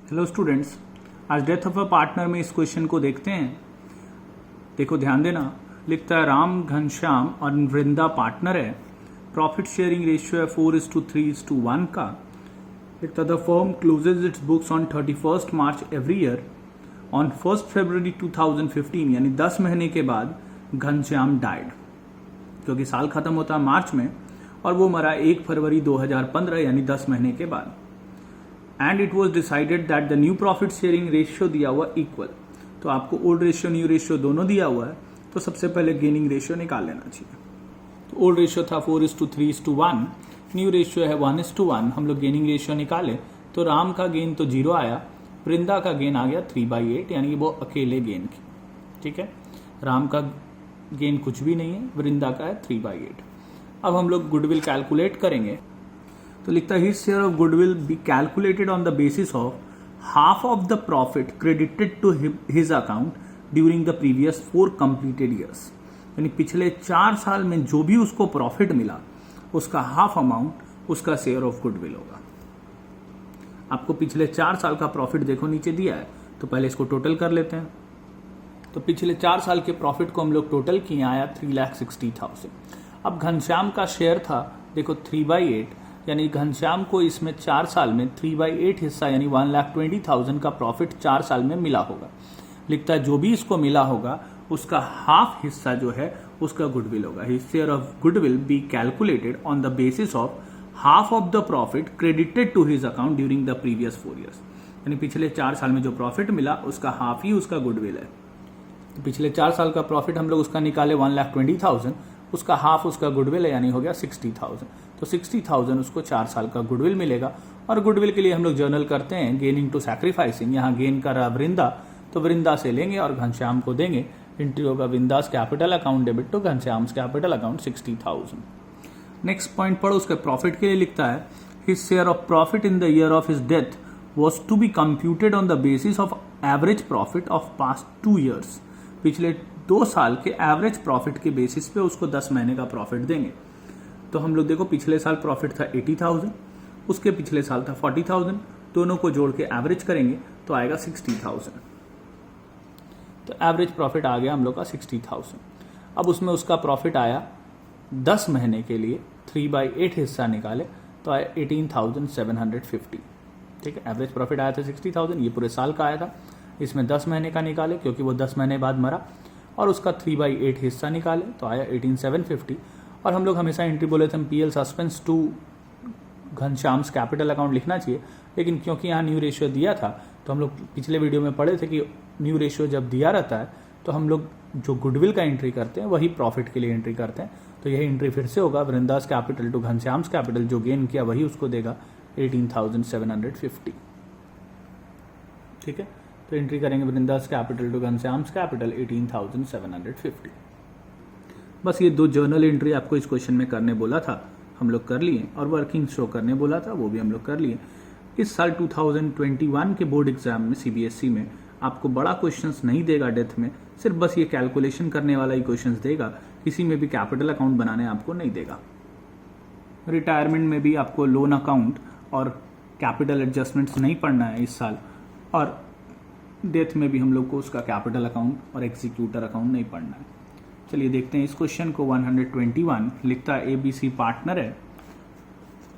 Hello students, आज death of a partner में इस क्वेश्चन को देखते हैं। देखो ध्यान देना, लिखता है राम घनश्याम और वृंदा पार्टनर है, प्रॉफिट शेयरिंग रेशियो है 4:3:1 का। लिखता the firm closes its books on 31 March every year. On 1 February 2015 यानी 10 महीने के बाद घनश्याम डाइड, क्योंकि साल खत्म होता है मार्च में और वो मरा 1 फरवरी 2015 यानी 10 महीने के बाद। And it was decided that the new profit sharing ratio दिया हुआ इक्वल, तो आपको ओल्ड रेशियो न्यू रेशियो दोनों दिया हुआ है, तो सबसे पहले गेनिंग रेशियो निकाल लेना चाहिए। तो ओल्ड रेशियो था 4:3:1, न्यू रेशियो है 1:1। हम लोग गेनिंग रेशियो निकाले तो राम का गेन तो 0 आया, वृंदा का गेन आ गया 3/8, यानी वो अकेले गेन की। ठीक है, राम का गेन कुछ भी नहीं है, वृंदा का है 3/8। अब हम लोग गुडविल कैलकुलेट करेंगे, तो लिखता है his share of goodwill be calculated on the basis of half of the profit credited to his account during the previous 4 completed years. यानी पिछले 4 साल में जो भी उसको प्रॉफिट मिला उसका हाफ अमाउंट उसका शेयर ऑफ गुडविल होगा। आपको पिछले 4 साल का प्रॉफिट देखो नीचे दिया है, तो पहले इसको टोटल कर लेते हैं। तो पिछले 4 साल के प्रॉफिट को हम लोग टोटल किए, आया 3,60,000। अब घनश्याम का शेयर था देखो 3/8, यानी घनश्याम को इसमें 4 साल में 3/8 हिस्सा यानी 1,20,000 का प्रॉफिट 4 साल में मिला होगा। लिखता है जो भी इसको मिला होगा उसका हाफ हिस्सा जो है उसका गुडविल होगा। His share of goodwill be calculated on the basis of half of the profit credited to his account during the previous 4 years. यानी पिछले 4 साल में जो प्रॉफिट मिला उसका हाफ ही उसका गुडविल है। तो पिछले 4 साल का प्रॉफिट हम लोग उसका निकाले 1,20,000, उसका हाफ उसका गुडविल है, यानी हो गया 60,000। तो 60,000 उसको 4 साल का गुडविल मिलेगा। और गुडविल के लिए हम लोग जर्नल करते हैं गेनिंग टू सैक्रिफाइसिंग। यहाँ गेन कर रहा वृंदा, तो वृंदा से लेंगे और घनश्याम को देंगे। एंट्री होगा Vrinda's capital account debit to Ghanshyam capital account 60,000। Next point पढ़ो, उसके प्रॉफिट के लिए लिखता है his share of profit in the year of his death was to be computed on the basis of average profit of past 2 years. पिछले 2 साल के average profit के बेसिस पे उसको 10 महीने का प्रॉफिट देंगे। तो हम लोग देखो पिछले साल प्रॉफिट था 80,000, उसके पिछले साल था 40,000, दोनों को जोड़ के एवरेज करेंगे तो आएगा 60,000। तो एवरेज प्रॉफिट आ गया हम लोग का 60,000। अब उसमें उसका प्रॉफिट आया 10 महीने के लिए, 3/8 हिस्सा निकाले तो आया 18,750। ठीक है, एवरेज प्रॉफिट आया था 60,000, ये पूरे साल का आया था। इसमें 10 महीने का निकाले क्योंकि वो 10 महीने बाद मरा, और उसका 3/8 हिस्सा निकाले तो आया 18,750। और हम लोग हमेशा एंट्री बोले थे PL suspense to Ghanshyam's capital account लिखना चाहिए, लेकिन क्योंकि यहाँ न्यू रेशियो दिया था तो हम लोग पिछले वीडियो में पढ़े थे कि न्यू रेशियो जब दिया रहता है तो हम लोग जो गुडविल का एंट्री करते हैं वही प्रॉफिट के लिए एंट्री करते हैं। तो यही एंट्री फिर से होगा, Vrinda's capital to Ghanshyam's capital, जो गेन किया वही उसको देगा 18,750। ठीक है, तो एंट्री करेंगे Vrinda's capital to Ghanshyam's capital 18,750। बस ये 2 जर्नल एंट्री आपको इस क्वेश्चन में करने बोला था, हम लोग कर लिए, और वर्किंग शो करने बोला था वो भी हम लोग कर लिए। इस साल 2021 के बोर्ड एग्जाम में CBSE में आपको बड़ा क्वेश्चंस नहीं देगा डेथ में, सिर्फ बस ये कैलकुलेशन करने वाला ही क्वेश्चंस देगा, किसी में भी कैपिटल अकाउंट बनाने आपको नहीं देगा। रिटायरमेंट में भी आपको लोन अकाउंट और कैपिटल एडजस्टमेंट्स नहीं पढ़ना है इस साल, और डेथ में भी हम लोग को उसका कैपिटल अकाउंट और एग्जीक्यूटर अकाउंट नहीं पढ़ना है। चलिए देखते हैं इस क्वेश्चन को। 121 लिखता है ABC पार्टनर है,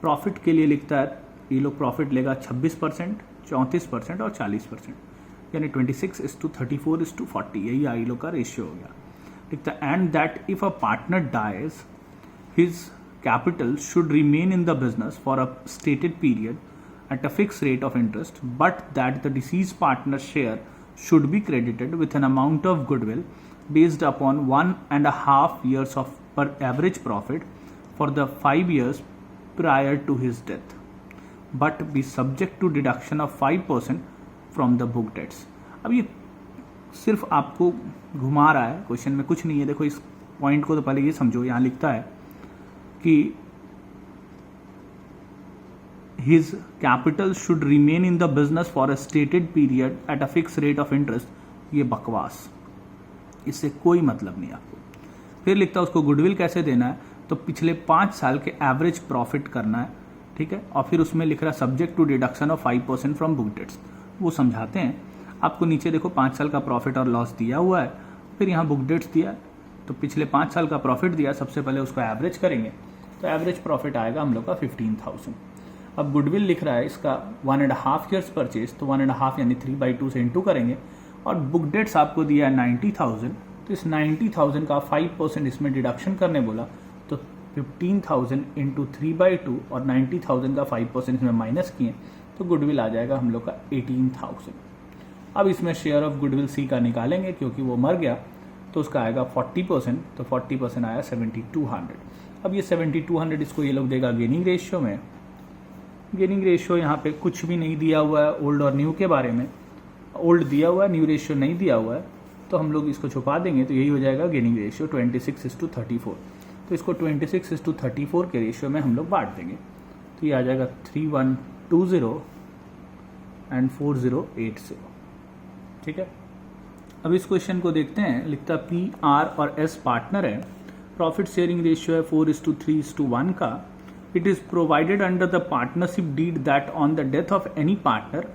प्रॉफिट के लिए लिखता है ये लोग प्रॉफिट लेगा 26%, 34% और 40%, यानी 26:34:40, यही आई लोग का रेशियो हो गया। लिखता है and that if a partner dies his capital should remain in the business for a stated period at a fixed rate of interest, but that the deceased partner's share should be credited with an amount of goodwill based upon 1.5 years of per average profit for the 5 years prior to his death, but be subject to deduction of 5% from the book debts। अब ये सिर्फ आपको घुमा रहा है, question में कुछ नहीं है। देखो इस पॉइंट को तो पहले ये समझो, यहाँ लिखता है कि his capital should remain in the business for a stated period at a fixed rate of interest। ये बकवास, इससे कोई मतलब नहीं आपको। फिर लिखता है उसको गुडविल कैसे देना है, तो पिछले 5 साल के एवरेज प्रॉफिट करना है। ठीक है, और फिर उसमें लिख रहा है subject to deduction of 5% from book debts. वो समझाते हैं। आपको नीचे देखो 5 साल का प्रॉफिट और लॉस दिया हुआ है, फिर यहाँ बुक डेट्स दिया है, तो पिछले 5 साल का प्रॉफिट दिया, सबसे पहले उसको एवरेज करेंगे तो एवरेज प्रॉफिट आएगा हम लोग का 15,000। अब गुडविल लिख रहा है इसका 1.5 ईयर्स परचेज, तो 1.5 यानी 3/2 से इंटू करेंगे, और बुक डेट्स आपको दिया है 90,000, तो इस 90,000 का 5% इसमें डिडक्शन करने बोला, तो 15,000 इंटू 3/2 और 90,000 का 5% इसमें माइनस किए तो गुडविल आ जाएगा हम लोग का 18,000। अब इसमें शेयर ऑफ गुडविल सी का निकालेंगे क्योंकि वो मर गया, तो उसका आएगा 40%, तो 40% आया 7,200। अब ये 7,200 इसको ये लोग देगा गेनिंग रेशियो में। गेनिंग रेशियो यहाँ पे कुछ भी नहीं दिया हुआ है ओल्ड और न्यू के बारे में, ओल्ड दिया हुआ है, न्यू रेशियो नहीं दिया हुआ है, तो हम लोग इसको छुपा देंगे, तो यही हो जाएगा गेनिंग रेशियो 26:34। तो इसको 26:34 के रेशियो में हम लोग बांट देंगे, तो ये आ जाएगा 3120 एंड 4080। ठीक है, अब इस क्वेश्चन को देखते हैं। लिखता पी, आर और एस पार्टनर है, प्रॉफिट शेयरिंग रेशियो है 4:3:1 का। It is provided under the partnership deed that on the death of any partner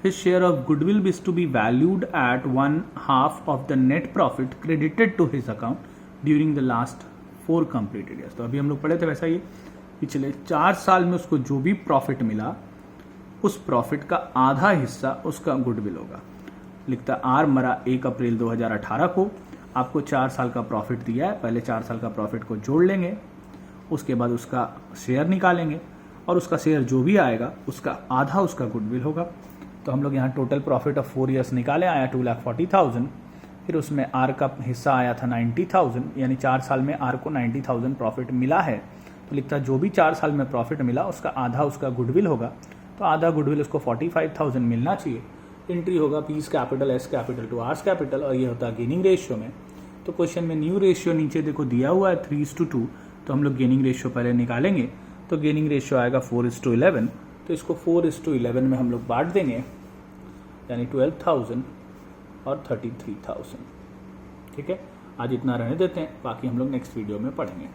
his share of goodwill is to be valued at 1/2 of the net profit credited to his account during the last 4 completed years। तो अभी हम लोग पढ़े थे वैसा ही, पिछले 4 साल में उसको जो भी प्रॉफिट मिला उस प्रॉफिट का आधा हिस्सा उसका गुडविल होगा। लिखता आर मरा 1 अप्रैल 2018 को, आपको 4 साल का प्रॉफिट दिया है, पहले 4 साल का प्रॉफिट को जोड़ लेंगे, उसके बाद उसका शेयर निकालेंगे और उसका शेयर जो भी आएगा उसका आधा उसका गुडविल होगा। तो हम लोग यहाँ टोटल प्रॉफिट ऑफ 4 ईयर्स निकाले, आया 2,40,000, फिर उसमें आर का हिस्सा आया था 90,000, यानी 4 साल में आर को 90,000 प्रॉफिट मिला है। तो लिखता जो भी 4 साल में प्रॉफिट मिला उसका आधा उसका गुडविल होगा, तो आधा गुडविल उसको 45,000 मिलना चाहिए। एंट्री होगा P's capital S capital to R's capital, और ये होता है गेनिंग रेशियो में। तो क्वेश्चन में न्यू रेशियो नीचे देखो दिया हुआ है 3:2, तो हम लोग गेनिंग रेशियो पहले निकालेंगे, तो गेनिंग रेशियो आएगा 4:11, तो इसको 4:11 में हम लोग बांट देंगे, यानी 12,000 और 33,000। ठीक है, आज इतना रहने देते हैं, बाकी हम लोग नेक्स्ट वीडियो में पढ़ेंगे।